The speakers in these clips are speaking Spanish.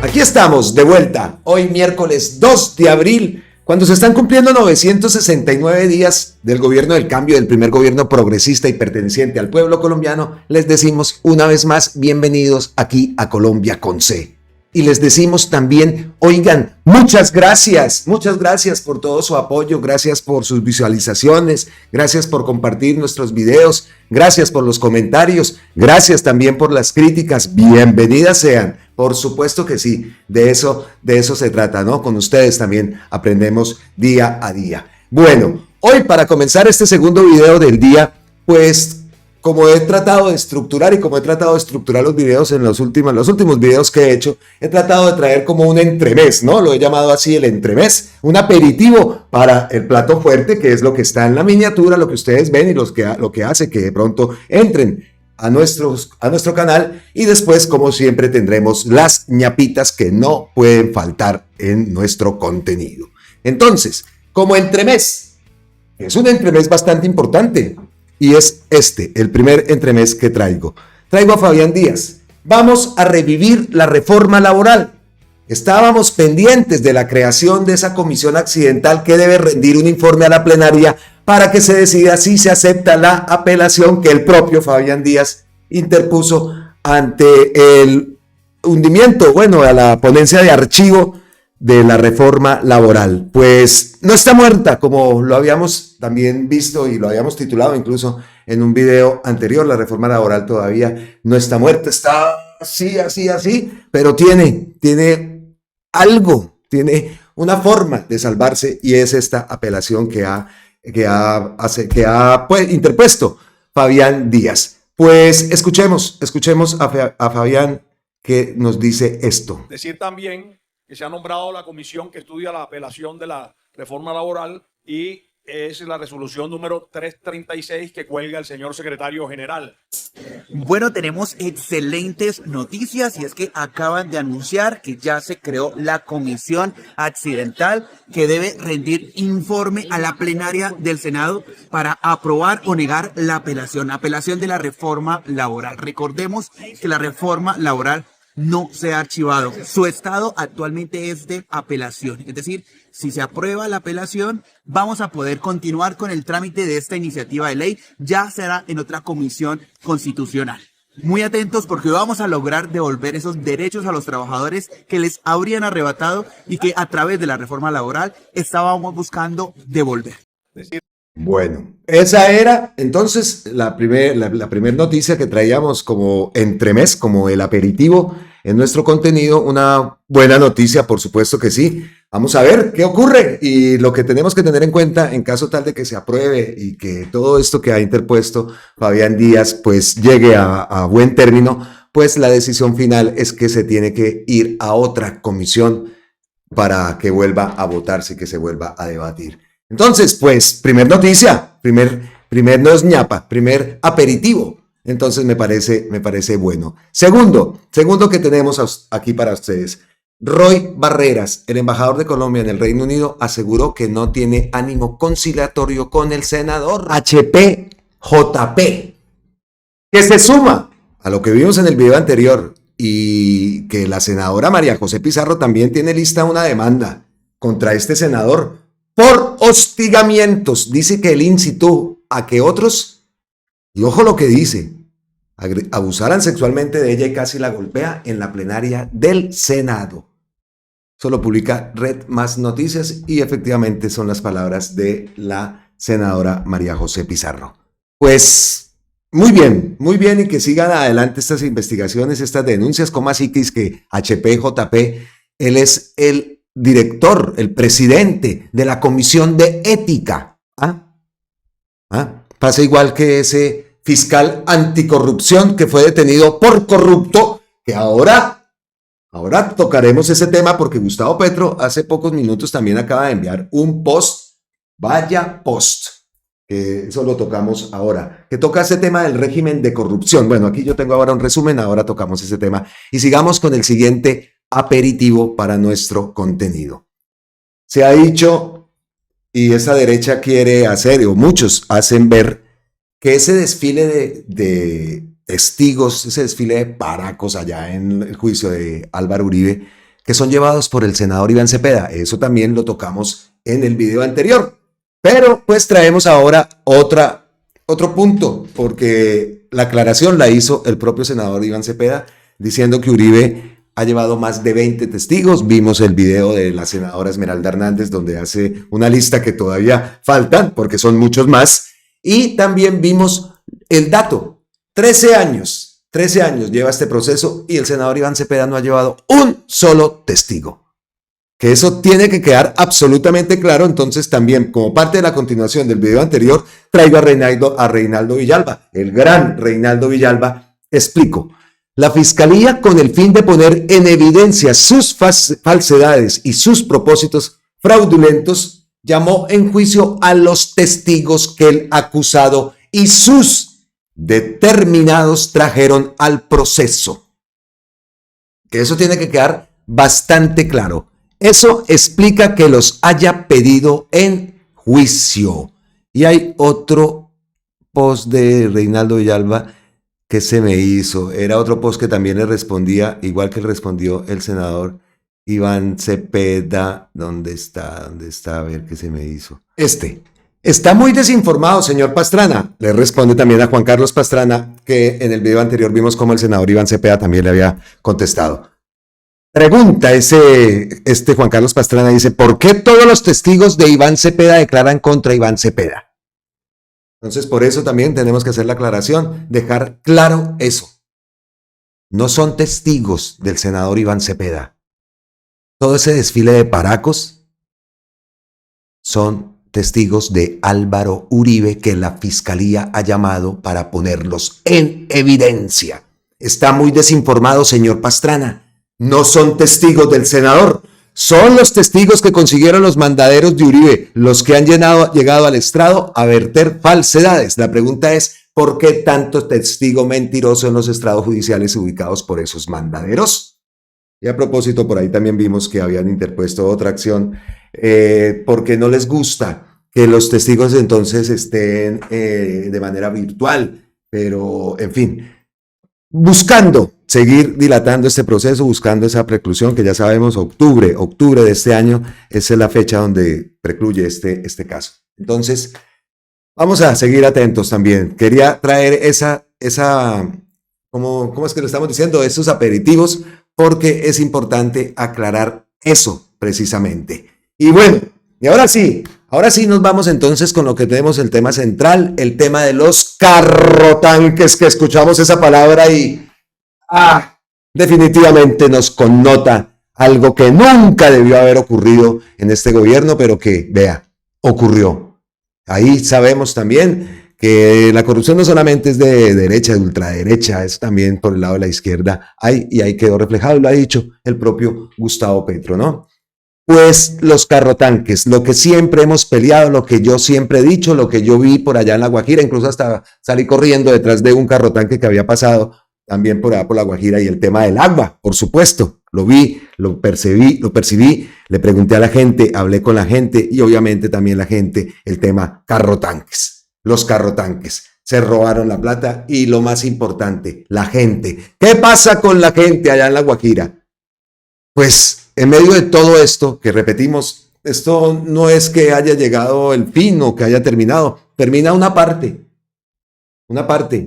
Aquí estamos de vuelta, hoy miércoles 2 de abril, cuando se están cumpliendo 969 días del gobierno del cambio, del primer gobierno progresista y perteneciente al pueblo colombiano. Les decimos una vez más, bienvenidos aquí a Colombia con C. Y les decimos también, oigan, muchas gracias por todo su apoyo, gracias por sus visualizaciones, gracias por compartir nuestros videos, gracias por los comentarios, gracias también por las críticas, bienvenidas sean, por supuesto que sí, de eso se trata, ¿no? Con ustedes también aprendemos día a día. Bueno, hoy para comenzar este segundo video del día, pues como he tratado de estructurar y como he tratado de estructurar los videos en los últimos videos que he hecho, he tratado de traer como un entremés, ¿no? Lo he llamado así el entremés, un aperitivo para el plato fuerte, que es lo que está en la miniatura, lo que ustedes ven y lo que hace que de pronto entren a nuestro canal, y después, como siempre, tendremos las ñapitas que no pueden faltar en nuestro contenido. Entonces, como entremés, es un entremés bastante importante. Y es el primer entremés que traigo. Traigo a Fabián Díaz. Vamos a revivir la reforma laboral. Estábamos pendientes de la creación de esa comisión accidental que debe rendir un informe a la plenaria para que se decida si se acepta la apelación que el propio Fabián Díaz interpuso ante el hundimiento, a la ponencia de archivo de la reforma laboral. Pues no está muerta, como lo habíamos también visto y lo habíamos titulado incluso en un video anterior. La reforma laboral todavía no está muerta, está así, pero tiene algo, tiene una forma de salvarse, y es esta apelación que ha interpuesto Fabián Díaz. Pues escuchemos a Fabián, que nos dice esto. Decir también que se ha nombrado la comisión que estudia la apelación de la reforma laboral, y es la resolución número 336 que cuelga el señor secretario general. Bueno, tenemos excelentes noticias, y es que acaban de anunciar que ya se creó la comisión accidental que debe rendir informe a la plenaria del Senado para aprobar o negar la apelación de la reforma laboral. Recordemos que la reforma laboral no se ha archivado. Su estado actualmente es de apelación. Es decir, si se aprueba la apelación, vamos a poder continuar con el trámite de esta iniciativa de ley. Ya será en otra comisión constitucional. Muy atentos, porque vamos a lograr devolver esos derechos a los trabajadores que les habrían arrebatado y que a través de la reforma laboral estábamos buscando devolver. Bueno, esa era entonces la primer noticia que traíamos como entremés, como el aperitivo en nuestro contenido. Una buena noticia, por supuesto que sí. Vamos a ver qué ocurre, y lo que tenemos que tener en cuenta en caso tal de que se apruebe y que todo esto que ha interpuesto Fabián Díaz pues llegue a buen término, pues la decisión final es que se tiene que ir a otra comisión para que vuelva a votarse y que se vuelva a debatir. Entonces, pues, primer noticia, primer no es ñapa, primer aperitivo. Entonces me parece bueno. Segundo que tenemos aquí para ustedes. Roy Barreras, el embajador de Colombia en el Reino Unido, aseguró que no tiene ánimo conciliatorio con el senador HPJP, que se suma a lo que vimos en el video anterior, y que la senadora María José Pizarro también tiene lista una demanda contra este senador por hostigamientos. Dice que él incitó a que otros, y ojo lo que dice, abusaran sexualmente de ella y casi la golpea en la plenaria del Senado. Eso lo publica Red Más Noticias, y efectivamente son las palabras de la senadora María José Pizarro. Pues muy bien, y que sigan adelante estas investigaciones, estas denuncias. ¿Cómo así que es que HPJP, él es el director, el presidente de la Comisión de Ética? Pasa igual que ese fiscal anticorrupción que fue detenido por corrupto, que ahora tocaremos ese tema, porque Gustavo Petro hace pocos minutos también acaba de enviar un post, vaya post, que eso lo tocamos ahora, que toca ese tema del régimen de corrupción. Bueno, aquí yo tengo ahora un resumen, ahora tocamos ese tema, y sigamos con el siguiente aperitivo para nuestro contenido. Se ha dicho, y esa derecha quiere hacer, o muchos hacen ver, que ese desfile de testigos, ese desfile de paracos allá en el juicio de Álvaro Uribe, que son llevados por el senador Iván Cepeda. Eso también lo tocamos en el video anterior. Pero pues traemos ahora otro punto, porque la aclaración la hizo el propio senador Iván Cepeda, diciendo que Uribe ha llevado más de 20 testigos. Vimos el video de la senadora Esmeralda Hernández, donde hace una lista que todavía faltan, porque son muchos más. Y también vimos el dato, 13 años lleva este proceso y el senador Iván Cepeda no ha llevado un solo testigo. Que eso tiene que quedar absolutamente claro. Entonces también, como parte de la continuación del video anterior, traigo a Reinaldo Villalba, el gran Reinaldo Villalba. Explico. La Fiscalía, con el fin de poner en evidencia sus falsedades y sus propósitos fraudulentos, llamó en juicio a los testigos que el acusado y sus determinados trajeron al proceso. Que eso tiene que quedar bastante claro. Eso explica que los haya pedido en juicio. Y hay otro post de Reinaldo Villalba que se me hizo. Era otro post que también le respondía, igual que le respondió el senador Iván Cepeda. ¿Dónde está? A ver qué se me hizo. Está muy desinformado, señor Pastrana. Le responde también a Juan Carlos Pastrana, que en el video anterior vimos cómo el senador Iván Cepeda también le había contestado. Pregunta este Juan Carlos Pastrana, dice, ¿por qué todos los testigos de Iván Cepeda declaran contra Iván Cepeda? Entonces, por eso también tenemos que hacer la aclaración, dejar claro eso. No son testigos del senador Iván Cepeda. Todo ese desfile de paracos son testigos de Álvaro Uribe, que la Fiscalía ha llamado para ponerlos en evidencia. Está muy desinformado, señor Pastrana. No son testigos del senador, son los testigos que consiguieron los mandaderos de Uribe, los que han llegado al estrado a verter falsedades. La pregunta es, ¿por qué tanto testigo mentiroso en los estrados judiciales ubicados por esos mandaderos? Y a propósito, por ahí también vimos que habían interpuesto otra acción porque no les gusta que los testigos entonces estén de manera virtual, pero en fin, buscando seguir dilatando este proceso, buscando esa preclusión que ya sabemos, octubre de este año, esa es la fecha donde precluye este caso. Entonces, vamos a seguir atentos también. Quería traer ¿cómo es que lo estamos diciendo? Esos aperitivos, porque es importante aclarar eso precisamente. Y bueno, y ahora sí nos vamos entonces con lo que tenemos, el tema central, el tema de los carrotanques, que escuchamos esa palabra y definitivamente nos connota algo que nunca debió haber ocurrido en este gobierno, pero que, vea, ocurrió. Ahí sabemos también que la corrupción no solamente es de derecha, de ultraderecha, es también por el lado de la izquierda. Y ahí quedó reflejado, lo ha dicho el propio Gustavo Petro, ¿no? Pues los carrotanques, lo que siempre hemos peleado, lo que yo siempre he dicho, lo que yo vi por allá en La Guajira, incluso hasta salí corriendo detrás de un carrotanque que había pasado también por allá por La Guajira, y el tema del agua, por supuesto, lo vi, lo percibí, le pregunté a la gente, hablé con la gente y obviamente también la gente, el tema carrotanques. Los carrotanques se robaron la plata y lo más importante, la gente. ¿Qué pasa con la gente allá en La Guajira? Pues en medio de todo esto, que repetimos, esto no es que haya llegado el fin o que haya terminado, termina una parte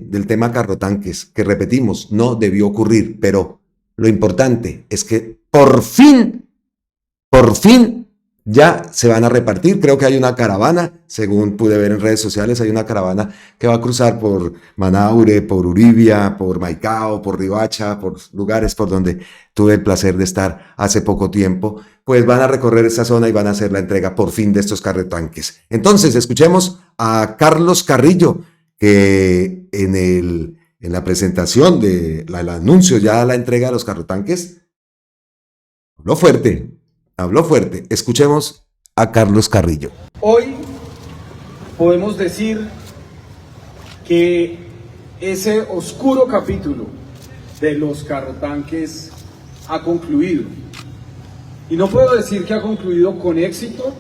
del tema carrotanques, que repetimos, no debió ocurrir, pero lo importante es que por fin, ya se van a repartir. Creo que hay una caravana, según pude ver en redes sociales, hay una caravana que va a cruzar por Manaure, por Uribia, por Maicao, por Riohacha, por lugares por donde tuve el placer de estar hace poco tiempo. Pues van a recorrer esa zona y van a hacer la entrega por fin de estos carrotanques. Entonces, escuchemos a Carlos Carrillo, que en la presentación del anuncio ya de la entrega de los carrotanques, habló fuerte. Escuchemos a Carlos Carrillo. Hoy podemos decir que ese oscuro capítulo de los carrotanques ha concluido. Y no puedo decir que ha concluido con éxito,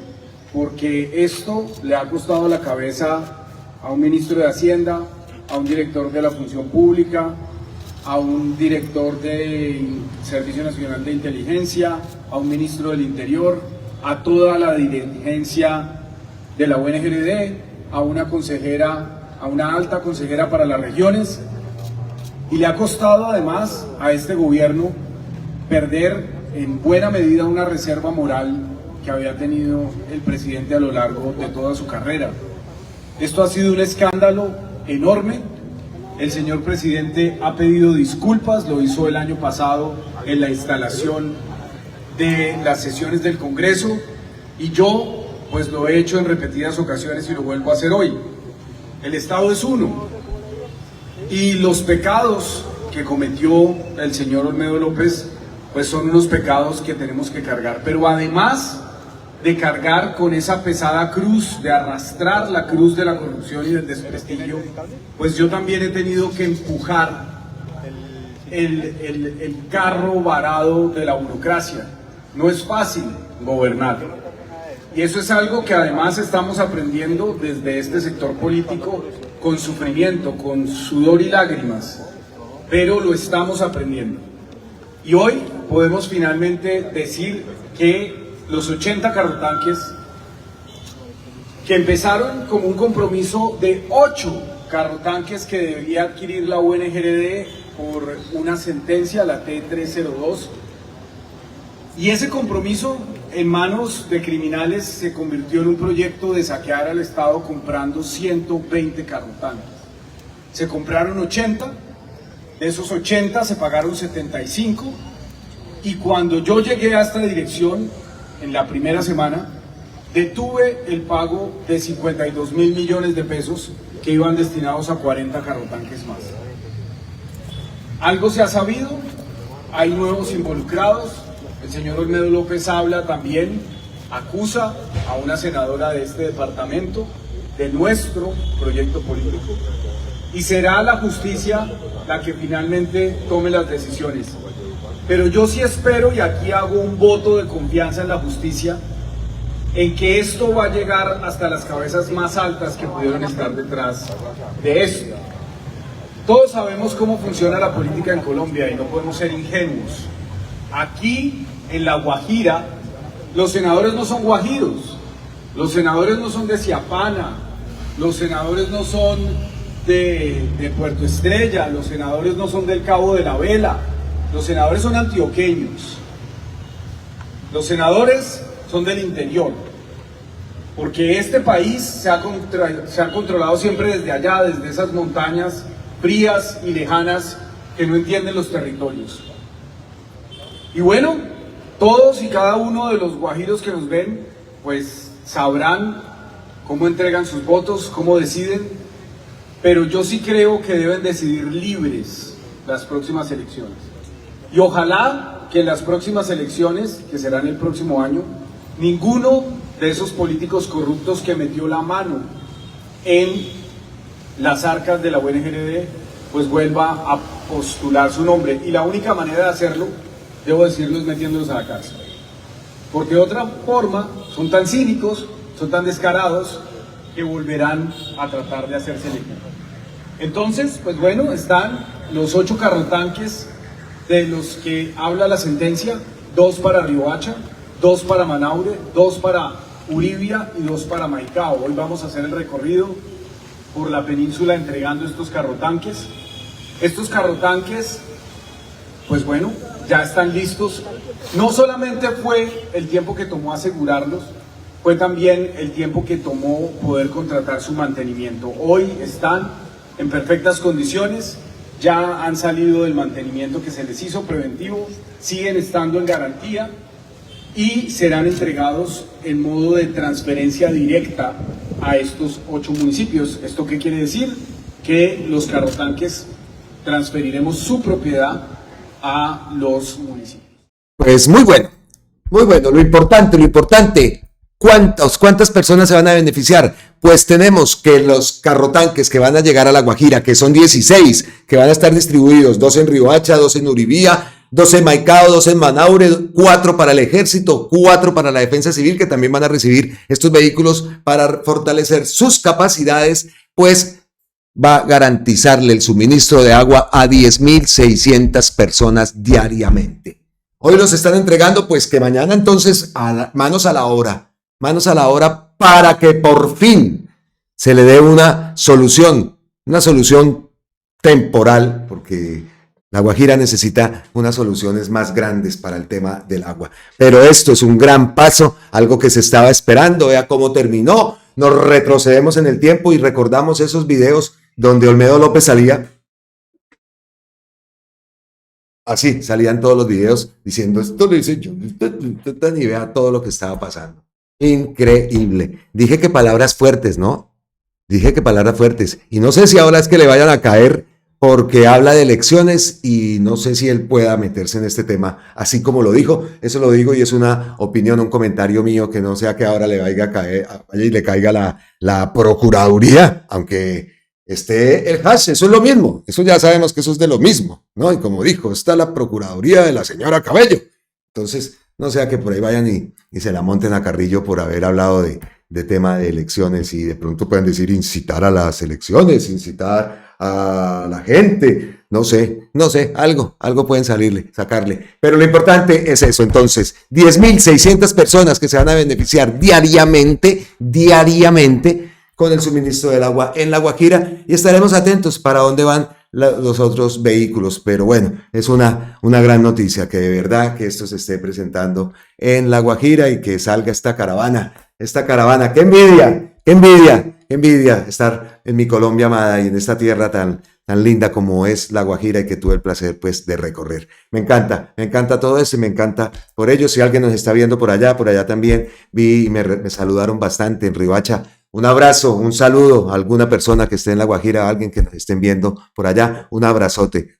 porque esto le ha costado la cabeza a un ministro de Hacienda, a un director de la Función Pública, a un director del Servicio Nacional de Inteligencia, a un ministro del Interior, a toda la dirigencia de la UNGRD, a una consejera, a una alta consejera para las regiones, y le ha costado además a este gobierno perder en buena medida una reserva moral que había tenido el presidente a lo largo de toda su carrera. Esto ha sido un escándalo enorme. El señor presidente ha pedido disculpas, lo hizo el año pasado en la instalación de las sesiones del Congreso, y yo pues lo he hecho en repetidas ocasiones y lo vuelvo a hacer hoy. El Estado es uno, y los pecados que cometió el señor Olmedo López pues son unos pecados que tenemos que cargar, pero además de cargar con esa pesada cruz, de arrastrar la cruz de la corrupción y del desprestigio, pues yo también he tenido que empujar el carro varado de la burocracia. No es fácil gobernar, y eso es algo que además estamos aprendiendo desde este sector político, con sufrimiento, con sudor y lágrimas, pero lo estamos aprendiendo. Y hoy podemos finalmente decir que los 80 carrotanques, que empezaron como un compromiso de 8 carrotanques que debía adquirir la UNGRD por una sentencia, la T302, y ese compromiso en manos de criminales se convirtió en un proyecto de saquear al Estado comprando 120 carrotanques. Se compraron 80, de esos 80 se pagaron 75, y cuando yo llegué a esta dirección, en la primera semana, detuve el pago de 52.000 millones de pesos que iban destinados a 40 carrotanques más. Algo se ha sabido, hay nuevos involucrados. El señor Olmedo López habla también, acusa a una senadora de este departamento de nuestro proyecto político, y será la justicia la que finalmente tome las decisiones. Pero yo sí espero, y aquí hago un voto de confianza en la justicia, en que esto va a llegar hasta las cabezas más altas que pudieron estar detrás de esto. Todos sabemos cómo funciona la política en Colombia y no podemos ser ingenuos. Aquí, en La Guajira, los senadores no son guajiros, los senadores no son de Ciapana, los senadores no son de Puerto Estrella, los senadores no son del Cabo de la Vela, los senadores son antioqueños, los senadores son del interior, porque este país se ha controlado siempre desde allá, desde esas montañas frías y lejanas que no entienden los territorios. Y bueno, todos y cada uno de los guajiros que nos ven, pues sabrán cómo entregan sus votos, cómo deciden, pero yo sí creo que deben decidir libres las próximas elecciones. Y ojalá que en las próximas elecciones, que serán el próximo año, ninguno de esos políticos corruptos que metió la mano en las arcas de la UNGRD, pues vuelva a postular su nombre. Y la única manera de hacerlo, debo decirlo, es metiéndolos a la cárcel. Porque de otra forma, son tan cínicos, son tan descarados, que volverán a tratar de hacerse el equipo. Entonces, pues bueno, están los 8 carrotanques de los que habla la sentencia, 2 para Riohacha, 2 para Manaure, 2 para Uribia y 2 para Maicao. Hoy vamos a hacer el recorrido por la península entregando estos carrotanques. Estos carrotanques, pues bueno, ya están listos. No solamente fue el tiempo que tomó asegurarlos, fue también el tiempo que tomó poder contratar su mantenimiento. Hoy están en perfectas condiciones, ya han salido del mantenimiento que se les hizo preventivo, siguen estando en garantía y serán entregados en modo de transferencia directa a estos 8 municipios. ¿Esto qué quiere decir? Que los carrotanques transferiremos su propiedad a los municipios. Pues muy bueno, lo importante. ¿Cuántas personas se van a beneficiar? Pues tenemos que los carrotanques que van a llegar a La Guajira, que son 16, que van a estar distribuidos, 2 en Riohacha, 2 en Uribía, 2 en Maicao, 2 en Manaure, 4 para el Ejército, 4 para la Defensa Civil, que también van a recibir estos vehículos para fortalecer sus capacidades, pues va a garantizarle el suministro de agua a 10.600 personas diariamente. Hoy los están entregando, pues que mañana entonces manos a la obra para que por fin se le dé una solución temporal, porque La Guajira necesita unas soluciones más grandes para el tema del agua. Pero esto es un gran paso, algo que se estaba esperando. Vea cómo terminó. Nos retrocedemos en el tiempo y recordamos esos videos donde Olmedo López salía. Así, salían todos los videos diciendo, esto lo hice yo, y vea todo lo que estaba pasando. Increíble. Dije que palabras fuertes, ¿no? Dije que palabras fuertes. Y no sé si ahora es que le vayan a caer porque habla de elecciones y no sé si él pueda meterse en este tema, así como lo dijo. Eso lo digo y es una opinión, un comentario mío, que no sea que ahora le vaya a caer, vaya y le caiga la Procuraduría, aunque esté el hash, eso es lo mismo. Eso ya sabemos que eso es de lo mismo, ¿no? Y como dijo, está la Procuraduría de la señora Cabello. Entonces, no sea que por ahí vayan y se la monten a Carrillo por haber hablado de tema de elecciones y de pronto pueden decir incitar a las elecciones, incitar a la gente, no sé, algo pueden sacarle. Pero lo importante es eso, entonces, 10.600 personas que se van a beneficiar diariamente con el suministro del agua en La Guajira, y estaremos atentos para dónde van los otros vehículos. Pero bueno, es una gran noticia que de verdad que esto se esté presentando en La Guajira y que salga esta caravana, qué envidia estar en mi Colombia amada y en esta tierra tan linda como es La Guajira y que tuve el placer pues de recorrer. Me encanta todo eso y me encanta por ello. Si alguien nos está viendo por allá también vi y me saludaron bastante en Riohacha. Un abrazo, un saludo a alguna persona que esté en La Guajira, a alguien que nos estén viendo por allá, un abrazote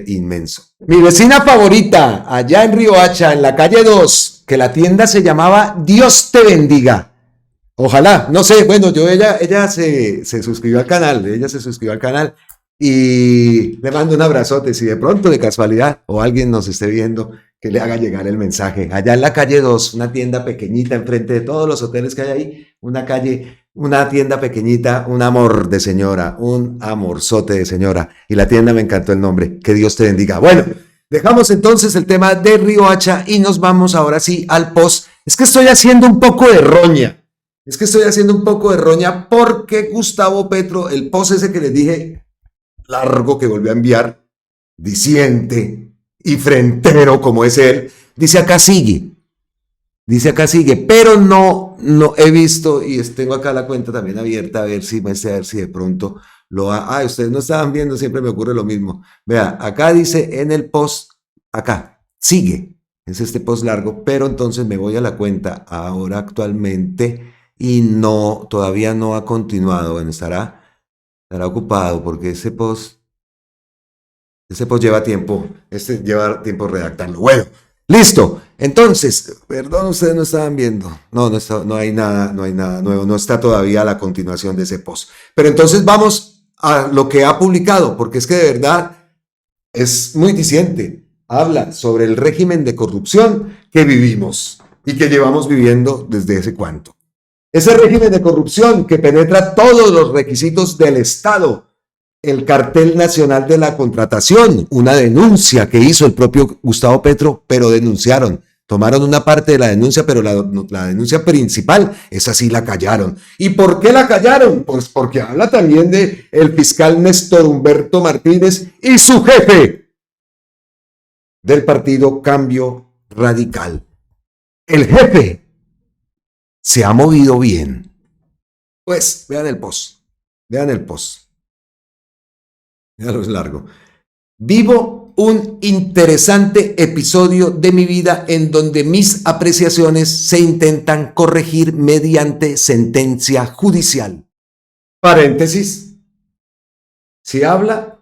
inmenso. Mi vecina favorita, allá en Riohacha, en la calle 2, que la tienda se llamaba Dios te bendiga. Ojalá, no sé, bueno, ella se suscribió al canal, y le mando un abrazote, si de pronto de casualidad o alguien nos esté viendo, que le haga llegar el mensaje. Allá en la calle 2, una tienda pequeñita enfrente de todos los hoteles que hay ahí, una tienda pequeñita, un amor de señora, un amorzote de señora, y la tienda me encantó el nombre, que Dios te bendiga. Bueno, dejamos entonces el tema de Riohacha y nos vamos ahora sí al post. Es que estoy haciendo un poco de roña porque Gustavo Petro, el post ese que les dije, largo, que volvió a enviar, diciente y frentero como es él, dice acá sigue, pero no he visto, y tengo acá la cuenta también abierta, a ver si de pronto ustedes no estaban viendo, siempre me ocurre lo mismo. Vea, acá dice en el post, acá, sigue, es este post largo, pero entonces me voy a la cuenta ahora actualmente y todavía no ha continuado. Bueno, estará ocupado porque ese post lleva tiempo, lleva tiempo redactarlo. Bueno, listo. Entonces, perdón, ustedes no estaban viendo. No hay nada nuevo, no está todavía la continuación de ese post. Pero entonces vamos a lo que ha publicado, porque es que de verdad es muy diciente. Habla sobre el régimen de corrupción que vivimos y que llevamos viviendo desde ese cuánto. Ese régimen de corrupción que penetra todos los requisitos del Estado. El cartel nacional de la contratación, una denuncia que hizo el propio Gustavo Petro, pero denunciaron. Tomaron una parte de la denuncia, pero la denuncia principal, esa sí la callaron. ¿Y por qué la callaron? Pues porque habla también de el fiscal Néstor Humberto Martínez y su jefe del partido Cambio Radical. El jefe se ha movido bien. Pues vean el post. Ya lo es largo. Vivo un interesante episodio de mi vida en donde mis apreciaciones se intentan corregir mediante sentencia judicial. Paréntesis. Si habla,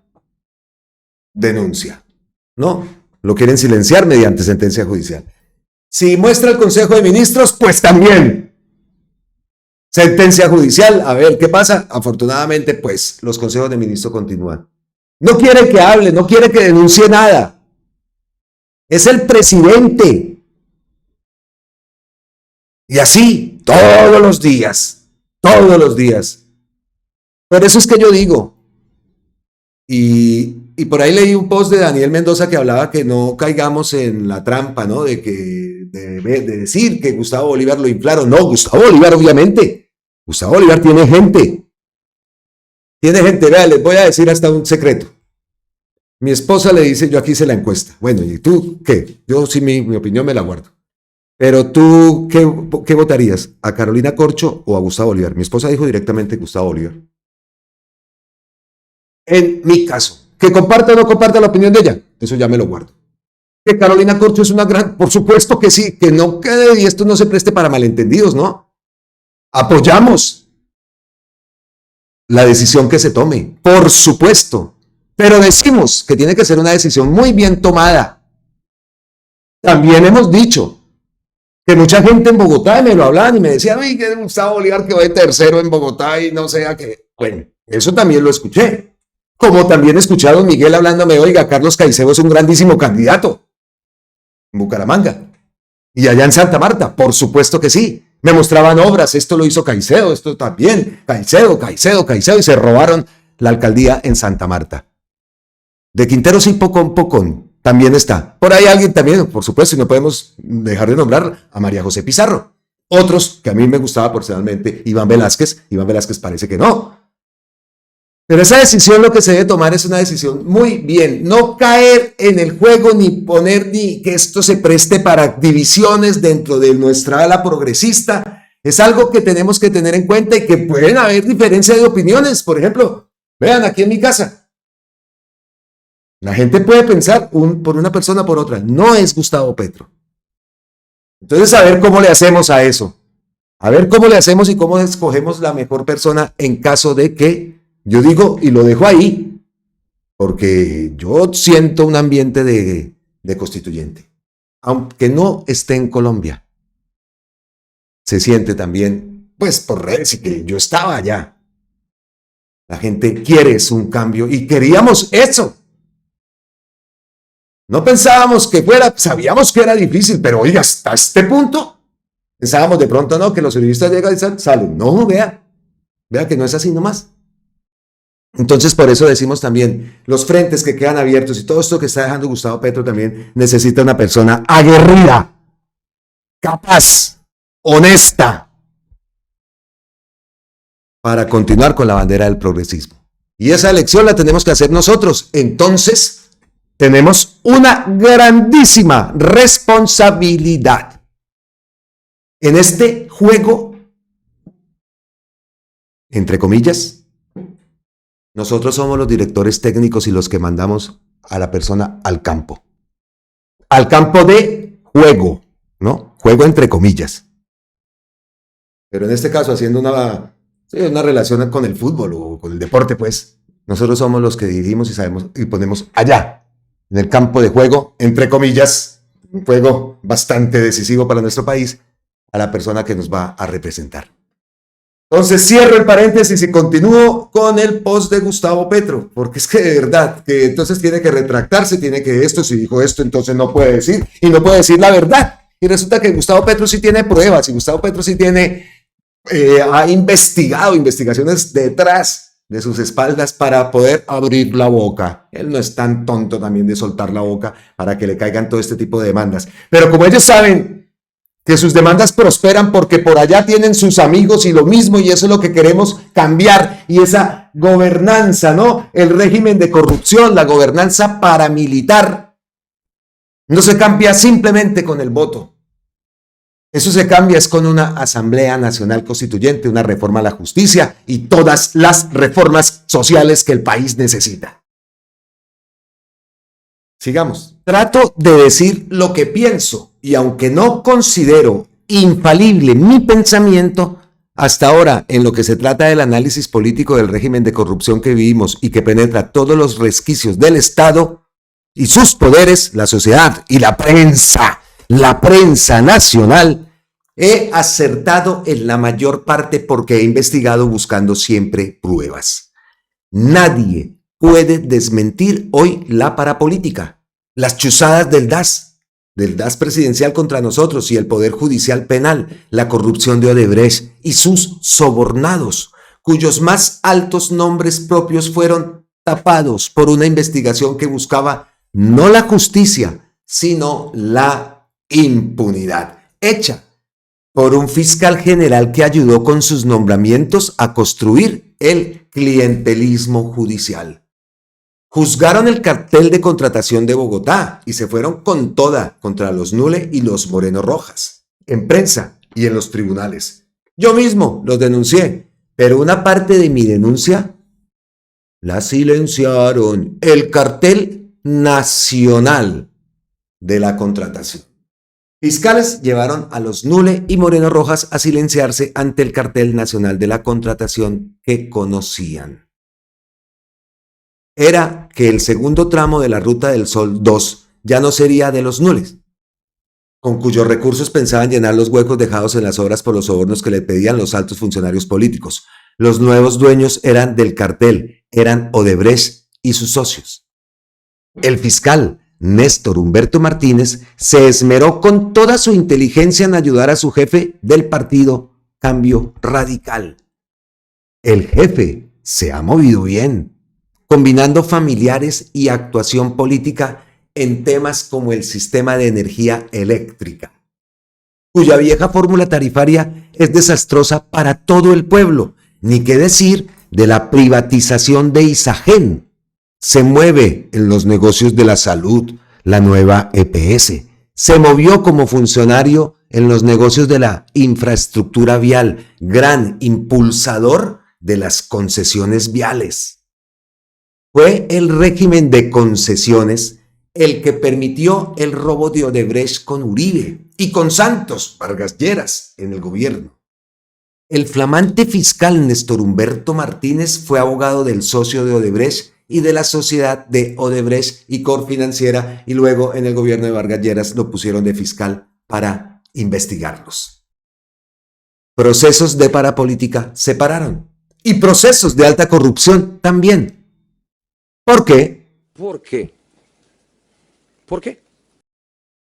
denuncia. No, lo quieren silenciar mediante sentencia judicial. Si muestra el Consejo de Ministros, pues también. Sentencia judicial, a ver qué pasa. Afortunadamente, pues los consejos de ministros continúan. No quiere que hable, no quiere que denuncie nada. Es el presidente. Y así, todos los días. Por eso es que yo digo, y por ahí leí un post de Daniel Mendoza que hablaba que no caigamos en la trampa, ¿no? De decir que Gustavo Bolívar lo inflaron. No, Gustavo Bolívar, obviamente. Gustavo Bolívar tiene gente. Tiene gente, vea, les voy a decir hasta un secreto. Mi esposa le dice, yo aquí hice la encuesta. Bueno, ¿y tú qué? Yo sí mi opinión me la guardo. Pero tú, ¿qué votarías? ¿A Carolina Corcho o a Gustavo Bolívar? Mi esposa dijo directamente Gustavo Bolívar. En mi caso, que comparta o no comparta la opinión de ella, eso ya me lo guardo. Que Carolina Corcho es una gran, por supuesto que sí, que no quede y esto no se preste para malentendidos, ¿no? Apoyamos la decisión que se tome, por supuesto, pero decimos que tiene que ser una decisión muy bien tomada. También hemos dicho que mucha gente en Bogotá me lo hablaban y me decían, uy, que Gustavo Bolívar quedó de tercero en Bogotá y no sé a qué. Bueno, eso también lo escuché. Como también escuché a don Miguel hablándome, oiga, Carlos Caicedo es un grandísimo candidato en Bucaramanga. Y allá en Santa Marta, por supuesto que sí. Me mostraban obras, esto lo hizo Caicedo, esto también, Caicedo, y se robaron la alcaldía en Santa Marta. De Quintero sí, Pocón, también está. Por ahí alguien también, por supuesto, y no podemos dejar de nombrar a María José Pizarro. Otros que a mí me gustaba personalmente, Iván Velázquez parece que no. Pero esa decisión lo que se debe tomar es una decisión muy bien, no caer en el juego ni poner ni que esto se preste para divisiones dentro de nuestra ala progresista. Es algo que tenemos que tener en cuenta y que pueden haber diferencias de opiniones. Por ejemplo, vean aquí en mi casa. La gente puede pensar por una persona por otra. No es Gustavo Petro. Entonces, a ver cómo le hacemos a eso. A ver cómo le hacemos y cómo escogemos la mejor persona en caso de que, yo digo y lo dejo ahí, porque yo siento un ambiente de constituyente. Aunque no esté en Colombia, se siente también, pues por redes y que yo estaba allá. La gente quiere un cambio y queríamos eso. No pensábamos que fuera, sabíamos que era difícil, pero oiga, hasta este punto, pensábamos de pronto, no, que los periodistas llegan y salen. No, vea que no es así nomás. Entonces, por eso decimos también, los frentes que quedan abiertos y todo esto que está dejando Gustavo Petro también necesita una persona aguerrida, capaz, honesta, para continuar con la bandera del progresismo. Y esa elección la tenemos que hacer nosotros. Entonces, tenemos una grandísima responsabilidad en este juego, entre comillas. Nosotros somos los directores técnicos y los que mandamos a la persona al campo. Al campo de juego, ¿no? Juego entre comillas. Pero en este caso, haciendo una relación con el fútbol o con el deporte, pues, nosotros somos los que dirigimos y sabemos y ponemos allá, en el campo de juego, entre comillas, un juego bastante decisivo para nuestro país, a la persona que nos va a representar. Entonces cierro el paréntesis y continúo con el post de Gustavo Petro, porque es que de verdad, que entonces tiene que retractarse, tiene que esto, si dijo esto, entonces no puede decir, y no puede decir la verdad. Y resulta que Gustavo Petro sí tiene pruebas, y Gustavo Petro sí ha investigado, investigaciones detrás de sus espaldas para poder abrir la boca. Él no es tan tonto también de soltar la boca para que le caigan todo este tipo de demandas. Pero como ellos saben que sus demandas prosperan porque por allá tienen sus amigos y lo mismo, y eso es lo que queremos cambiar, y esa gobernanza, ¿no? El régimen de corrupción, la gobernanza paramilitar, no se cambia simplemente con el voto. Eso se cambia es con una Asamblea Nacional Constituyente, una reforma a la justicia y todas las reformas sociales que el país necesita. Sigamos. Trato de decir lo que pienso y aunque no considero infalible mi pensamiento, hasta ahora en lo que se trata del análisis político del régimen de corrupción que vivimos y que penetra todos los resquicios del Estado y sus poderes, la sociedad y la prensa nacional, he acertado en la mayor parte porque he investigado buscando siempre pruebas. Nadie puede desmentir hoy la parapolítica, las chuzadas del DAS presidencial contra nosotros y el Poder Judicial Penal, la corrupción de Odebrecht y sus sobornados. cuyos más altos nombres propios fueron tapados por una investigación que buscaba no la justicia, sino la impunidad, hecha por un fiscal general que ayudó con sus nombramientos a construir el clientelismo judicial. Juzgaron el cartel de contratación de Bogotá y se fueron con toda contra los Nule y los Moreno Rojas, en prensa y en los tribunales. Yo mismo los denuncié, pero una parte de mi denuncia la silenciaron. El cartel nacional de la contratación. Fiscales llevaron a los Nule y Moreno Rojas a silenciarse ante el cartel nacional de la contratación que conocían. Era que el segundo tramo de la Ruta del Sol 2 ya no sería de los Nules, con cuyos recursos pensaban llenar los huecos dejados en las obras por los sobornos que le pedían los altos funcionarios políticos. Los nuevos dueños eran del cartel, eran Odebrecht y sus socios. El fiscal Néstor Humberto Martínez se esmeró con toda su inteligencia en ayudar a su jefe del partido Cambio Radical. El jefe se ha movido bien, combinando familiares y actuación política en temas como el sistema de energía eléctrica, cuya vieja fórmula tarifaria es desastrosa para todo el pueblo, ni qué decir de la privatización de Isagen. Se mueve en los negocios de la salud, la nueva EPS. Se movió como funcionario en los negocios de la infraestructura vial, gran impulsador de las concesiones viales. Fue el régimen de concesiones el que permitió el robo de Odebrecht con Uribe y con Santos Vargas Lleras en el gobierno. El flamante fiscal Néstor Humberto Martínez fue abogado del socio de Odebrecht y de la sociedad de Odebrecht y Corfinanciera, y luego en el gobierno de Vargas Lleras lo pusieron de fiscal para investigarlos. Procesos de parapolítica se pararon y procesos de alta corrupción también. ¿Por qué? ¿Por qué? ¿Por qué?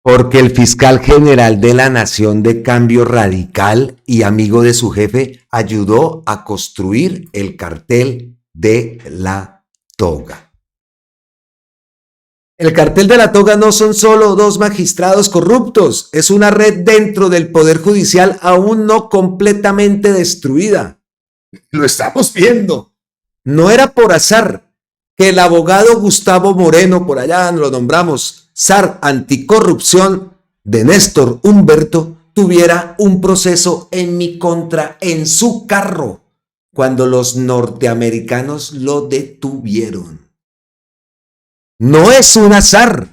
Porque el fiscal general de la Nación de Cambio Radical y amigo de su jefe ayudó a construir el cartel de la toga. El cartel de la toga no son solo dos magistrados corruptos, es una red dentro del Poder Judicial aún no completamente destruida. Lo estamos viendo. No era por azar que el abogado Gustavo Moreno, por allá lo nombramos, zar anticorrupción de Néstor Humberto, tuviera un proceso en mi contra en su carro cuando los norteamericanos lo detuvieron. No es un azar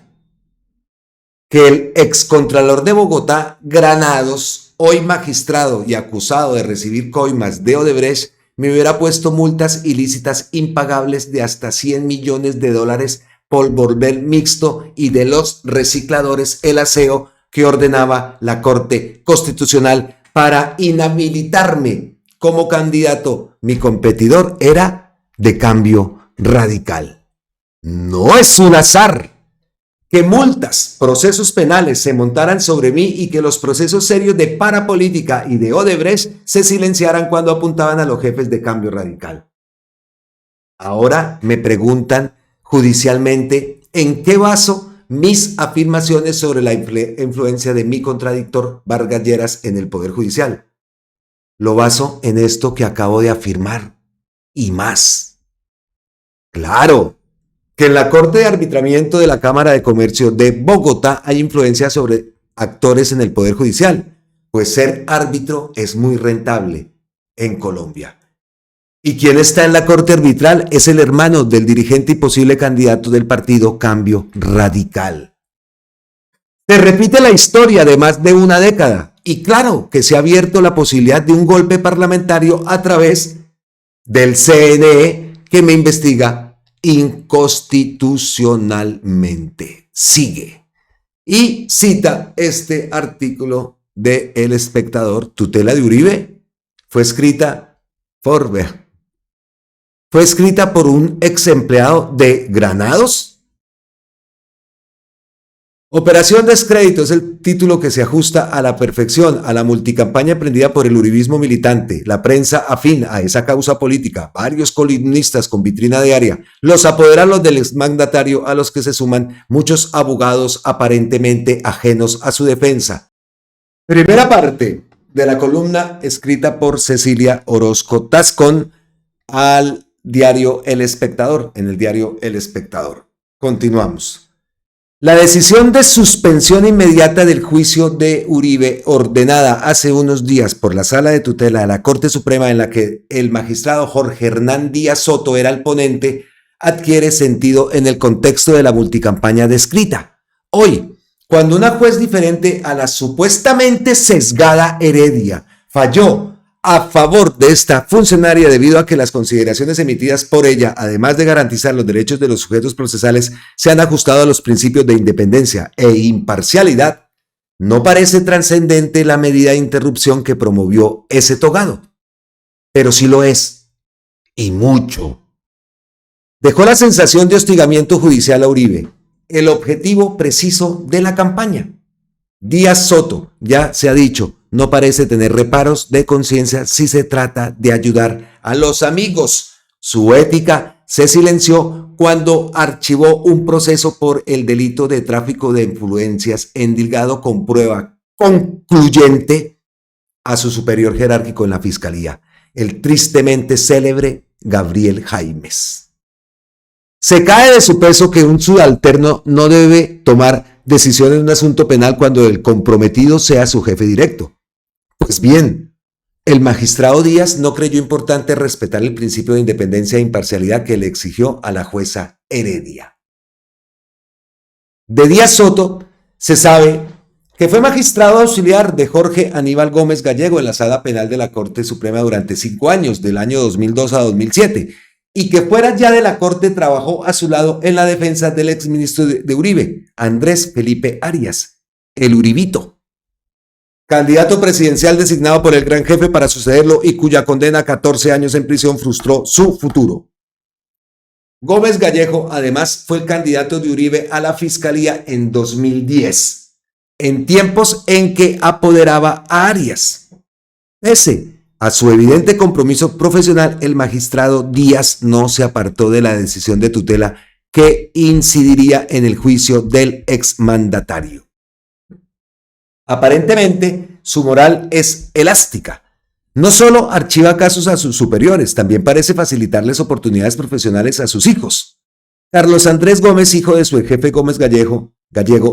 que el excontralor de Bogotá, Granados, hoy magistrado y acusado de recibir coimas de Odebrecht, me hubiera puesto multas ilícitas impagables de hasta $100 millones por volver mixto y de los recicladores el aseo que ordenaba la Corte Constitucional para inhabilitarme como candidato. Mi competidor era de Cambio Radical. No es un azar que multas, procesos penales se montaran sobre mí y que los procesos serios de parapolítica y de Odebrecht se silenciaran cuando apuntaban a los jefes de Cambio Radical. Ahora me preguntan judicialmente en qué baso mis afirmaciones sobre la influencia de mi contradictor Vargas Lleras en el Poder Judicial. Lo baso en esto que acabo de afirmar y más. Claro que en la Corte de Arbitramiento de la Cámara de Comercio de Bogotá hay influencia sobre actores en el Poder Judicial, pues ser árbitro es muy rentable en Colombia. ¿Y quién está en la Corte Arbitral? Es el hermano del dirigente y posible candidato del partido Cambio Radical. Se repite la historia de más de una década. Y claro que se ha abierto la posibilidad de un golpe parlamentario a través del CNE que me investiga inconstitucionalmente. Sigue. Y cita este artículo de El Espectador. Tutela de Uribe fue escrita por un ex empleado de Granados Operación Descrédito es el título que se ajusta a la perfección a la multicampaña emprendida por el uribismo militante, la prensa afín a esa causa política, varios columnistas con vitrina diaria, los apoderados del exmandatario a los que se suman muchos abogados aparentemente ajenos a su defensa. Primera parte de la columna escrita por Cecilia Orozco Tascón al diario El Espectador, en el diario El Espectador. Continuamos. La decisión de suspensión inmediata del juicio de Uribe, ordenada hace unos días por la Sala de Tutela de la Corte Suprema, en la que el magistrado Jorge Hernán Díaz Soto era el ponente, adquiere sentido en el contexto de la multicampaña descrita. Hoy, cuando una juez diferente a la supuestamente sesgada Heredia falló a favor de esta funcionaria debido a que las consideraciones emitidas por ella, además de garantizar los derechos de los sujetos procesales, se han ajustado a los principios de independencia e imparcialidad, no parece trascendente la medida de interrupción que promovió ese togado. Pero sí lo es, y mucho. Dejó la sensación de hostigamiento judicial a Uribe, el objetivo preciso de la campaña. Díaz Soto, ya se ha dicho, no parece tener reparos de conciencia si se trata de ayudar a los amigos. Su ética se silenció cuando archivó un proceso por el delito de tráfico de influencias endilgado con prueba concluyente a su superior jerárquico en la fiscalía, el tristemente célebre Gabriel Jaimes. Se cae de su peso que un subalterno no debe tomar decisiones en un asunto penal cuando el comprometido sea su jefe directo. Pues bien, el magistrado Díaz no creyó importante respetar el principio de independencia e imparcialidad que le exigió a la jueza Heredia. De Díaz Soto se sabe que fue magistrado auxiliar de Jorge Aníbal Gómez Gallego en la Sala Penal de la Corte Suprema durante 5 años, del año 2002 a 2007, y que fuera ya de la Corte trabajó a su lado en la defensa del exministro de Uribe, Andrés Felipe Arias, el Uribito, candidato presidencial designado por el gran jefe para sucederlo y cuya condena a 14 años en prisión frustró su futuro. Gómez Gallego, además, fue el candidato de Uribe a la fiscalía en 2010, en tiempos en que apoderaba a Arias. Pese a su evidente compromiso profesional, el magistrado Díaz no se apartó de la decisión de tutela que incidiría en el juicio del exmandatario. Aparentemente, su moral es elástica. No solo archiva casos a sus superiores, también parece facilitarles oportunidades profesionales a sus hijos. Carlos Andrés Gómez, hijo de su jefe Gómez Gallego,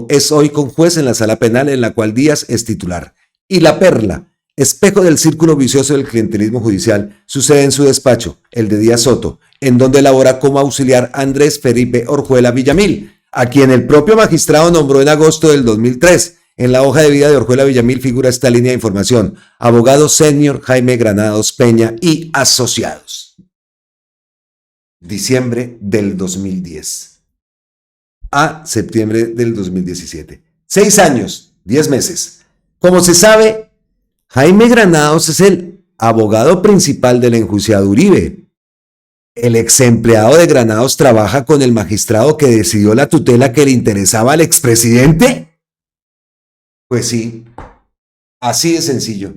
es hoy conjuez en la sala penal en la cual Díaz es titular. Y La Perla, espejo del círculo vicioso del clientelismo judicial, sucede en su despacho, el de Díaz Soto, en donde labora como auxiliar Andrés Felipe Orjuela Villamil, a quien el propio magistrado nombró en agosto del 2003. En la hoja de vida de Orjuela Villamil figura esta línea de información: abogado senior Jaime Granados Peña y asociados. Diciembre del 2010 a septiembre del 2017. 6 años, 10 meses. Como se sabe, Jaime Granados es el abogado principal del enjuiciado Uribe. El ex empleado de Granados trabaja con el magistrado que decidió la tutela que le interesaba al expresidente. Pues sí, así de sencillo.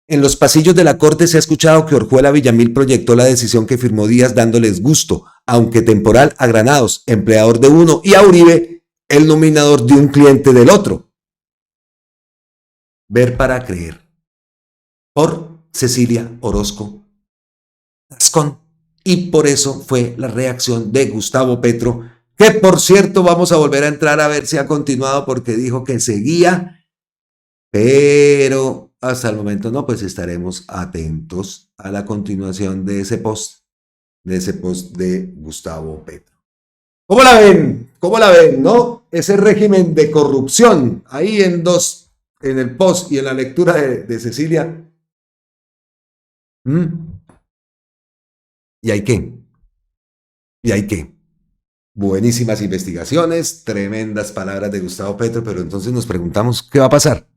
En los pasillos de la corte se ha escuchado que Orjuela Villamil proyectó la decisión que firmó Díaz dándoles gusto, aunque temporal, a Granados, empleador de uno, y a Uribe, el nominador de un cliente del otro. Ver para creer. Por Cecilia Orozco Tascón. Y por eso fue la reacción de Gustavo Petro, que por cierto vamos a volver a entrar a ver si ha continuado porque dijo que seguía, pero hasta el momento no, pues estaremos atentos a la continuación de ese post de Gustavo Petro. ¿Cómo la ven? ¿Cómo la ven? ¿No? Ese régimen de corrupción, ahí en el post y en la lectura de Cecilia. ¿Y hay qué? ¿Y hay qué? Buenísimas investigaciones, tremendas palabras de Gustavo Petro, pero entonces nos preguntamos, ¿qué va a pasar?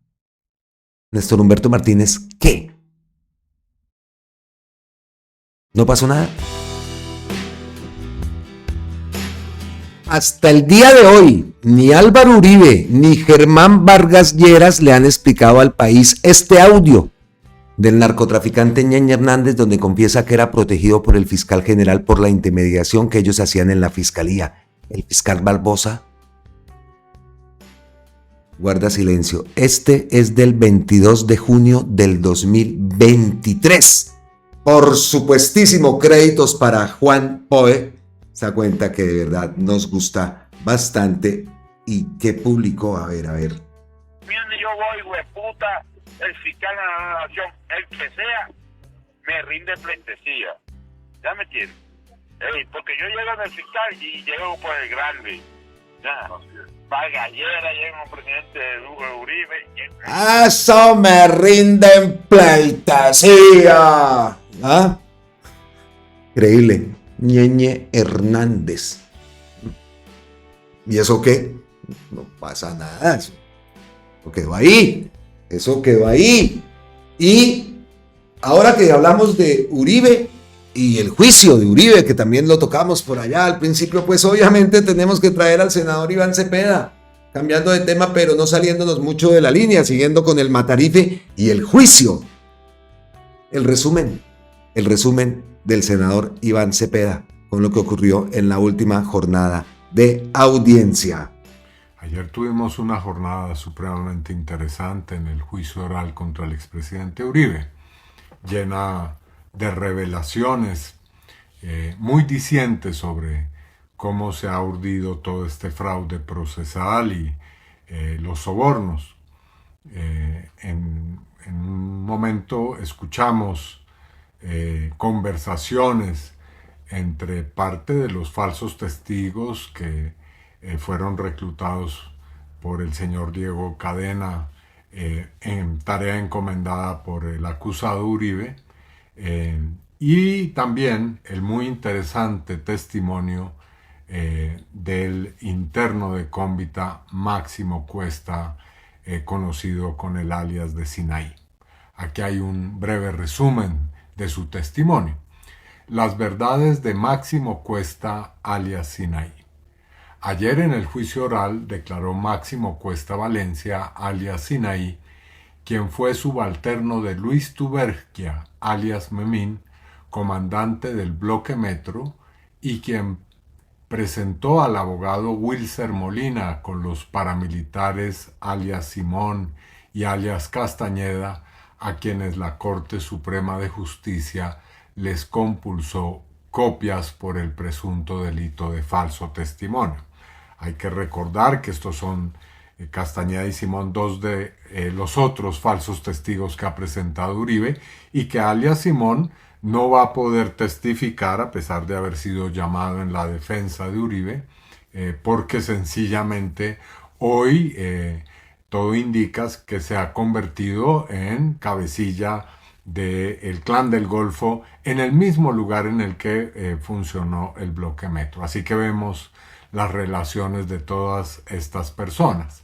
Néstor Humberto Martínez, ¿qué? ¿No pasó nada? Hasta el día de hoy, ni Álvaro Uribe ni Germán Vargas Lleras le han explicado al país este audio del narcotraficante Ñeñe Hernández, donde confiesa que era protegido por el fiscal general por la intermediación que ellos hacían en la fiscalía. El fiscal Barbosa guarda silencio. Este es del 22 de junio del 2023. Por supuestísimo, créditos para Juan Poe. Se da cuenta que de verdad nos gusta bastante. ¿Y qué publicó? A ver. Donde yo voy, hueputa, el fiscal de la nación, el que sea, me rinde pleitesía. ¿Ya me entiendes? Porque yo llego del fiscal y llego por el grande. Ya. Gallera, llega un presidente de Uribe. ¡Eso me rinden pleitesía! ¿Ah? Increíble. Ñeñe Hernández. ¿Y eso qué? No pasa nada. Eso quedó ahí. Eso quedó ahí. Y ahora que hablamos de Uribe y el juicio de Uribe, que también lo tocamos por allá al principio, pues obviamente tenemos que traer al senador Iván Cepeda, cambiando de tema, pero no saliéndonos mucho de la línea, siguiendo con el Matarife y el juicio. El resumen del senador Iván Cepeda con lo que ocurrió en la última jornada de audiencia. Ayer tuvimos una jornada supremamente interesante en el juicio oral contra el expresidente Uribe, llena de revelaciones muy dicientes sobre cómo se ha urdido todo este fraude procesal y los sobornos. En un momento escuchamos conversaciones entre parte de los falsos testigos que fueron reclutados por el señor Diego Cadena en tarea encomendada por el acusado Uribe, y también el muy interesante testimonio del interno de Cómbita Máximo Cuesta, conocido con el alias de Sinaí. Aquí hay un breve resumen de su testimonio. Las verdades de Máximo Cuesta alias Sinaí. Ayer en el juicio oral declaró Máximo Cuesta Valencia alias Sinaí, quien fue subalterno de Luis Tuberquia alias Memín, comandante del bloque Metro, y quien presentó al abogado Wilser Molina con los paramilitares alias Simón y alias Castañeda, a quienes la Corte Suprema de Justicia les compulsó copias por el presunto delito de falso testimonio. Hay que recordar que estos son Castañeda y Simón, dos de los otros falsos testigos que ha presentado Uribe, y que alias Simón no va a poder testificar a pesar de haber sido llamado en la defensa de Uribe, porque sencillamente hoy todo indica que se ha convertido en cabecilla del Clan del Golfo en el mismo lugar en el que funcionó el bloque Metro. Así que vemos las relaciones de todas estas personas.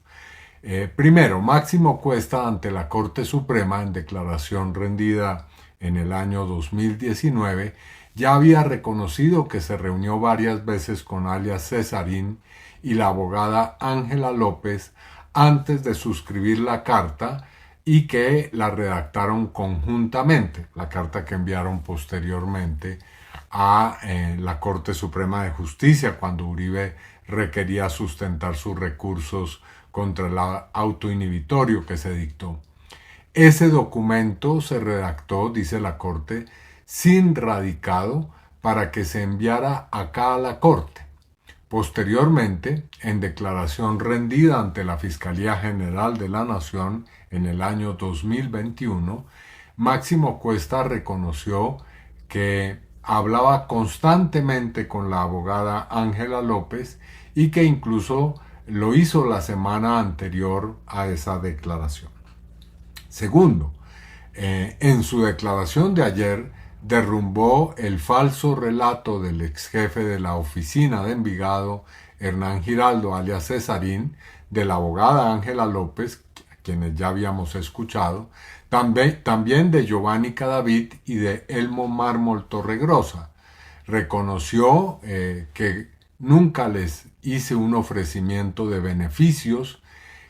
Primero, Máximo Cuesta ante la Corte Suprema, en declaración rendida en el año 2019, ya había reconocido que se reunió varias veces con alias Cesarín y la abogada Ángela López antes de suscribir la carta, y que la redactaron conjuntamente, la carta que enviaron posteriormente a la Corte Suprema de Justicia cuando Uribe requería sustentar sus recursos contra el auto inhibitorio que se dictó. Ese documento se redactó, dice la Corte, sin radicado para que se enviara acá a la Corte. Posteriormente, en declaración rendida ante la Fiscalía General de la Nación en el año 2021, Máximo Cuesta reconoció que hablaba constantemente con la abogada Ángela López y que incluso lo hizo la semana anterior a esa declaración. Segundo, en su declaración de ayer derrumbó el falso relato del ex jefe de la oficina de Envigado, Hernán Giraldo, alias Cesarín, de la abogada Ángela López, a quienes ya habíamos escuchado, también de Giovanni Cadavid y de Elmo Mármol Torregrosa. Reconoció que nunca les hice un ofrecimiento de beneficios,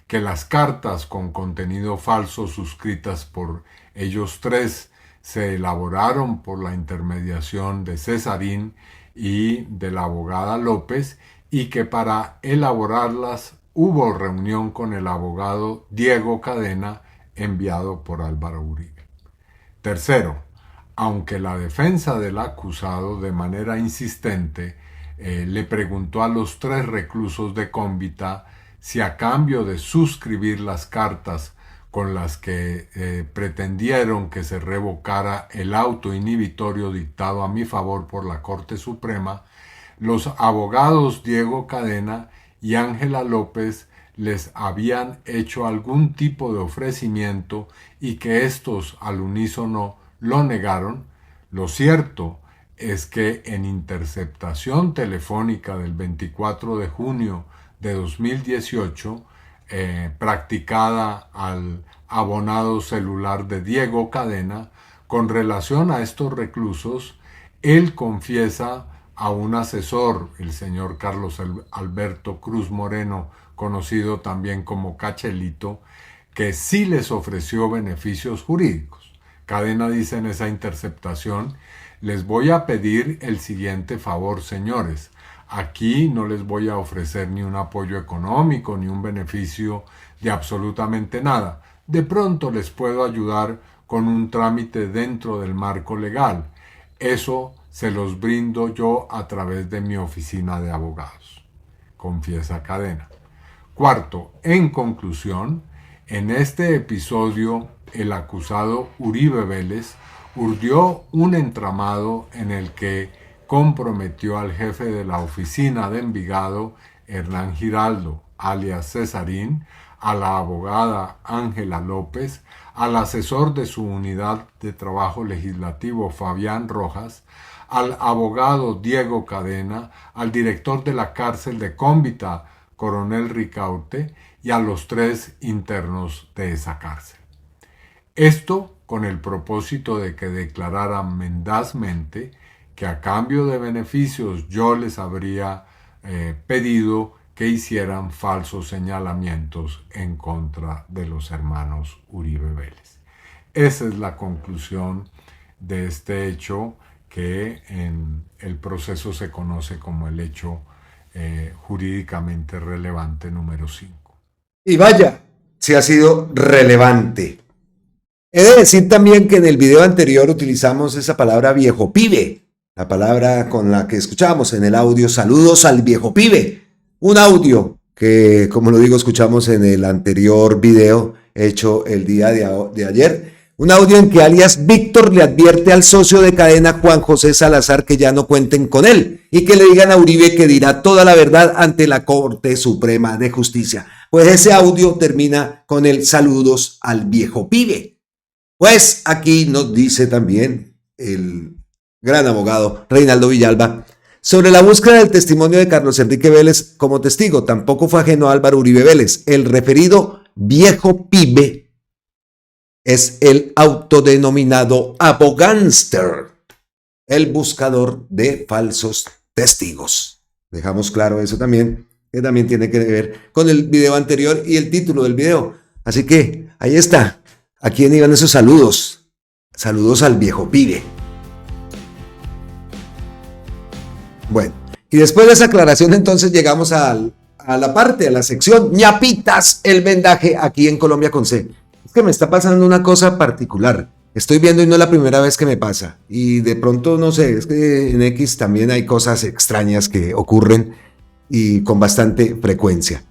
que las cartas con contenido falso suscritas por ellos tres se elaboraron por la intermediación de Cesarín y de la abogada López, y que para elaborarlas hubo reunión con el abogado Diego Cadena, enviado por Álvaro Uribe. Tercero, aunque la defensa del acusado de manera insistente le preguntó a los tres reclusos de Cómbita si a cambio de suscribir las cartas con las que pretendieron que se revocara el auto inhibitorio dictado a mi favor por la Corte Suprema, los abogados Diego Cadena y Ángela López les habían hecho algún tipo de ofrecimiento y que estos al unísono lo negaron, lo cierto es que en interceptación telefónica del 24 de junio de 2018, practicada al abonado celular de Diego Cadena, con relación a estos reclusos, él confiesa a un asesor, el señor Carlos Alberto Cruz Moreno, conocido también como Cachelito, que sí les ofreció beneficios jurídicos. Cadena dice en esa interceptación: les voy a pedir el siguiente favor, señores. Aquí no les voy a ofrecer ni un apoyo económico ni un beneficio de absolutamente nada. De pronto les puedo ayudar con un trámite dentro del marco legal. Eso se los brindo yo a través de mi oficina de abogados, confiesa Cadena. Cuarto, en conclusión, en este episodio el acusado Uribe Vélez urdió un entramado en el que comprometió al jefe de la oficina de Envigado, Hernán Giraldo, alias Cesarín, a la abogada Ángela López, al asesor de su unidad de trabajo legislativo Fabián Rojas, al abogado Diego Cadena, al director de la cárcel de Cómbita, Coronel Ricaurte, y a los tres internos de esa cárcel. Esto con el propósito de que declararan mendazmente que a cambio de beneficios yo les habría pedido que hicieran falsos señalamientos en contra de los hermanos Uribe Vélez. Esa es la conclusión de este hecho, que en el proceso se conoce como el hecho jurídicamente relevante número 5. Y vaya, si ha sido relevante. He de decir también que en el video anterior utilizamos esa palabra viejo pibe, la palabra con la que escuchamos en el audio saludos al viejo pibe. Un audio que, como lo digo, escuchamos en el anterior video hecho el día de ayer. Un audio en que alias Víctor le advierte al socio de Cadena, Juan José Salazar, que ya no cuenten con él y que le digan a Uribe que dirá toda la verdad ante la Corte Suprema de Justicia. Pues ese audio termina con el saludos al viejo pibe. Pues aquí nos dice también el gran abogado Reinaldo Villalba sobre la búsqueda del testimonio de Carlos Enrique Vélez como testigo. Tampoco fue ajeno a Álvaro Uribe Vélez. El referido viejo pibe es el autodenominado abogánster, el buscador de falsos testigos. Dejamos claro eso también, que también tiene que ver con el video anterior y el título del video. Así que ahí está. ¿A quién iban esos saludos? Saludos al viejo pibe. Bueno, y después de esa aclaración entonces llegamos a la sección ñapitas, el vendaje aquí en Colombia con C. Es que me está pasando una cosa particular. Estoy viendo y no es la primera vez que me pasa. Y de pronto, no sé, es que en X también hay cosas extrañas que ocurren y con bastante frecuencia.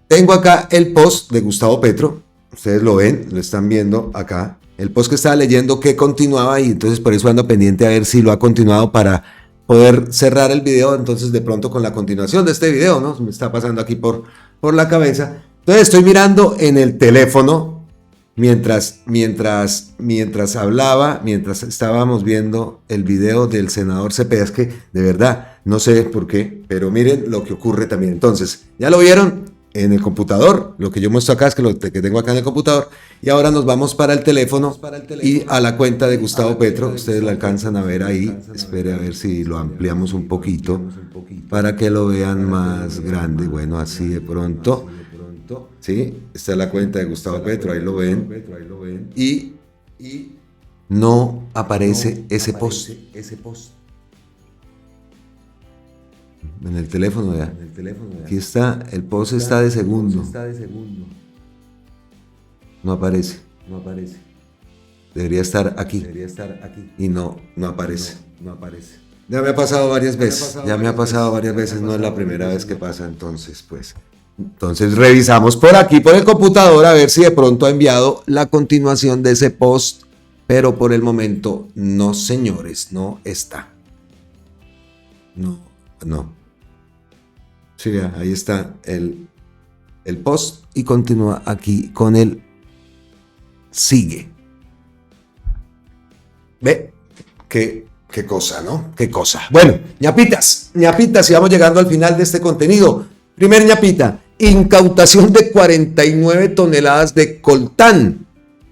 Tengo acá el post de Gustavo Petro. Ustedes lo ven, lo están viendo acá. El post que estaba leyendo que continuaba y entonces por eso ando pendiente a ver si lo ha continuado para poder cerrar el video. Entonces de pronto con la continuación de este video, ¿no? Me está pasando aquí por la cabeza. Entonces estoy mirando en el teléfono mientras hablaba, mientras estábamos viendo el video del senador Cepeda. Es que de verdad no sé por qué, pero miren lo que ocurre también. Entonces, ¿ya lo vieron? en el computador. Lo que yo muestro acá es que lo que tengo acá en el computador. Y ahora nos vamos para el teléfono y a la cuenta de Gustavo Petro. Ustedes la alcanzan a ver ahí. Espere a ver si lo ampliamos un poquito para que lo vean más grande. Bueno, así de pronto. Sí, esta es la cuenta de Gustavo Petro, ahí lo ven. Y no aparece ese post. En el teléfono ya. Aquí está, el post está de segundo. No aparece. Debería estar aquí. Y no aparece. Ya me ha pasado varias veces. No es la primera vez que pasa, entonces, pues. Entonces revisamos por aquí, por el computador, a ver si de pronto ha enviado la continuación de ese post. Pero por el momento, no, señores, no está. No. Sí, ahí está el post y continúa aquí con el sigue. Ve, qué cosa, ¿no? Qué cosa. Bueno, ñapitas, y vamos llegando al final de este contenido. Primer ñapita, incautación de 49 toneladas de coltán.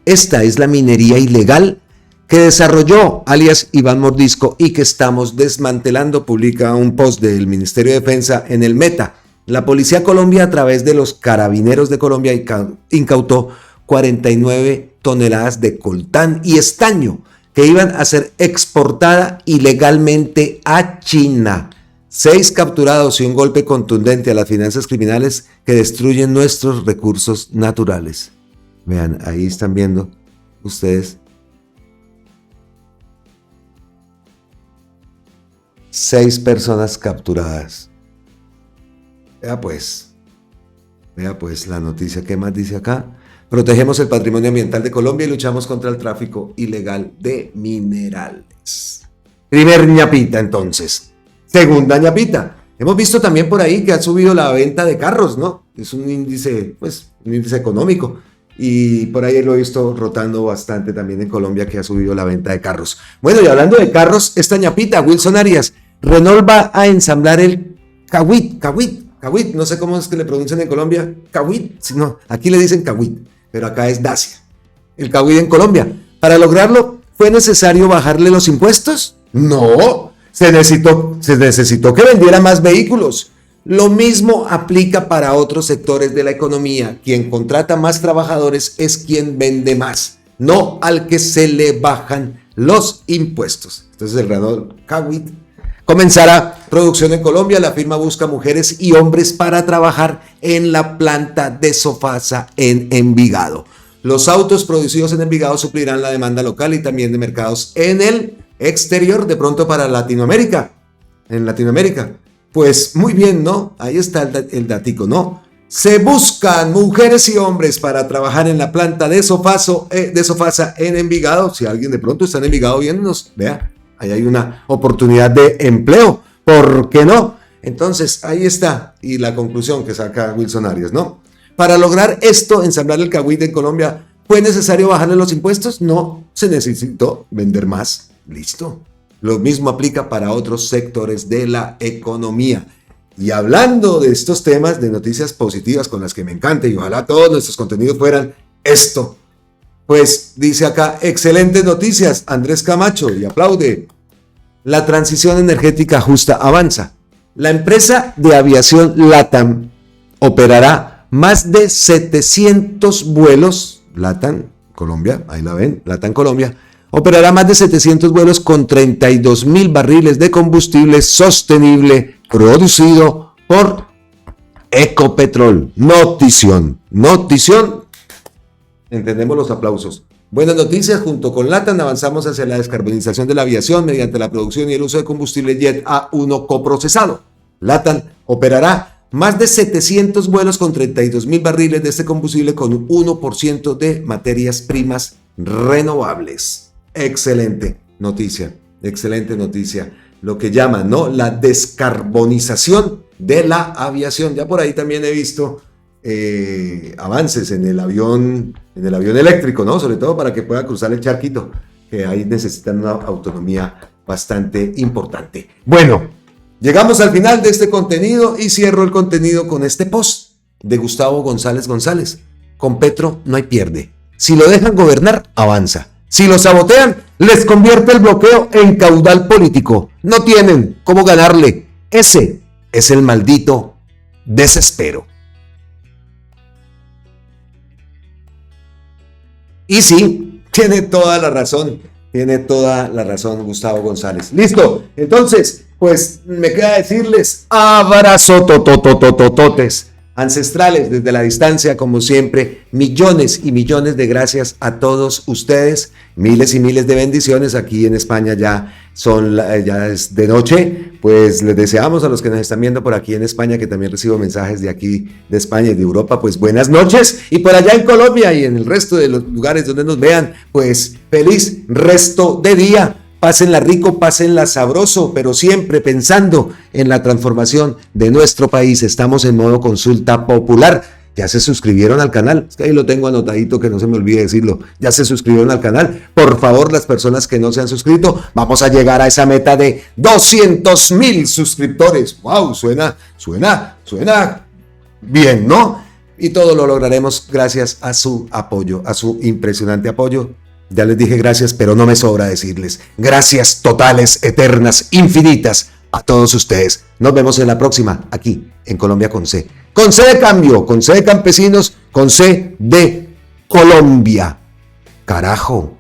Esta es la minería ilegal que desarrolló alias Iván Mordisco y que estamos desmantelando, publica un post del Ministerio de Defensa en el Meta. La Policía Colombia, a través de los Carabineros de Colombia, incautó 49 toneladas de coltán y estaño que iban a ser exportada ilegalmente a China. 6 capturados y un golpe contundente a las finanzas criminales que destruyen nuestros recursos naturales. Vean, ahí están viendo ustedes. 6 personas capturadas. Vea pues la noticia. ¿Qué más dice acá? Protegemos el patrimonio ambiental de Colombia y luchamos contra el tráfico ilegal de minerales. Primer ñapita, entonces. Segunda ñapita. Hemos visto también por ahí que ha subido la venta de carros, ¿no? Es un índice económico. Y por ahí lo he visto rotando bastante también en Colombia, que ha subido la venta de carros. Bueno, y hablando de carros, esta ñapita, Wilson Arias, Renault va a ensamblar el Kawit, no sé cómo es que le pronuncian en Colombia, Kawit, no, aquí le dicen Kawit, pero acá es Dacia, el Kawit en Colombia. Para lograrlo, ¿fue necesario bajarle los impuestos? No, se necesitó que vendiera más vehículos. Lo mismo aplica para otros sectores de la economía. Quien contrata más trabajadores es quien vende más, no al que se le bajan los impuestos. Entonces el Renault Kawit comenzará producción en Colombia. La firma busca mujeres y hombres para trabajar en la planta de Sofasa en Envigado. Los autos producidos en Envigado suplirán la demanda local y también de mercados en el exterior, de pronto para Latinoamérica. En Latinoamérica. Pues muy bien, ¿no? Ahí está el datico, ¿no? Se buscan mujeres y hombres para trabajar en la planta de Sofasa en Envigado. Si alguien de pronto está en Envigado viéndonos, vea, ahí hay una oportunidad de empleo. ¿Por qué no? Entonces, ahí está. Y la conclusión que saca Wilson Arias, ¿no? Para lograr esto, ensamblar el Kawit en Colombia, ¿fue necesario bajarle los impuestos? No, se necesitó vender más. Listo. Lo mismo aplica para otros sectores de la economía. Y hablando de estos temas, de noticias positivas con las que me encanta, y ojalá todos nuestros contenidos fueran esto. Pues dice acá, excelentes noticias, Andrés Camacho, y aplaude. La transición energética justa avanza. La empresa de aviación LATAM operará más de 700 vuelos, LATAM Colombia, ahí la ven, LATAM Colombia, operará más de 700 vuelos con 32,000 barriles de combustible sostenible producido por Ecopetrol. Notición. Entendemos los aplausos. Buenas noticias, junto con LATAM avanzamos hacia la descarbonización de la aviación mediante la producción y el uso de combustible Jet A1 coprocesado. LATAM operará más de 700 vuelos con 32,000 barriles de este combustible con un 1% de materias primas renovables. Excelente noticia. Lo que llaman, ¿no?, la descarbonización de la aviación. Ya por ahí también he visto avances en el avión eléctrico, ¿no? Sobre todo para que pueda cruzar el charquito, que ahí necesitan una autonomía bastante importante. Bueno, llegamos al final de este contenido y cierro el contenido con este post. de Gustavo González González. Con Petro no hay pierde. Si lo dejan gobernar, avanza. Si lo sabotean, les convierte el bloqueo en caudal político. No tienen cómo ganarle. Ese es el maldito desespero. Y sí, tiene toda la razón Gustavo González. Listo, entonces, pues me queda decirles abrazo totototototes ancestrales desde la distancia, como siempre, millones y millones de gracias a todos ustedes, miles y miles de bendiciones. Aquí en España ya es de noche, pues les deseamos a los que nos están viendo por aquí en España, que también recibo mensajes de aquí de España y de Europa, pues buenas noches, y por allá en Colombia y en el resto de los lugares donde nos vean, pues feliz resto de día. Pásenla rico, pásenla sabroso, pero siempre pensando en la transformación de nuestro país. Estamos en modo consulta popular. Ya se suscribieron al canal. Es que ahí lo tengo anotadito, que no se me olvide decirlo. Ya se suscribieron al canal. Por favor, las personas que no se han suscrito, vamos a llegar a esa meta de 200,000 suscriptores. ¡Wow! Suena bien, ¿no? Y todo lo lograremos gracias a su apoyo, a su impresionante apoyo. Ya les dije gracias, pero no me sobra decirles gracias totales, eternas, infinitas a todos ustedes. Nos vemos en la próxima, aquí en Colombia con C. Con C de cambio, con C de campesinos, con C de Colombia. Carajo.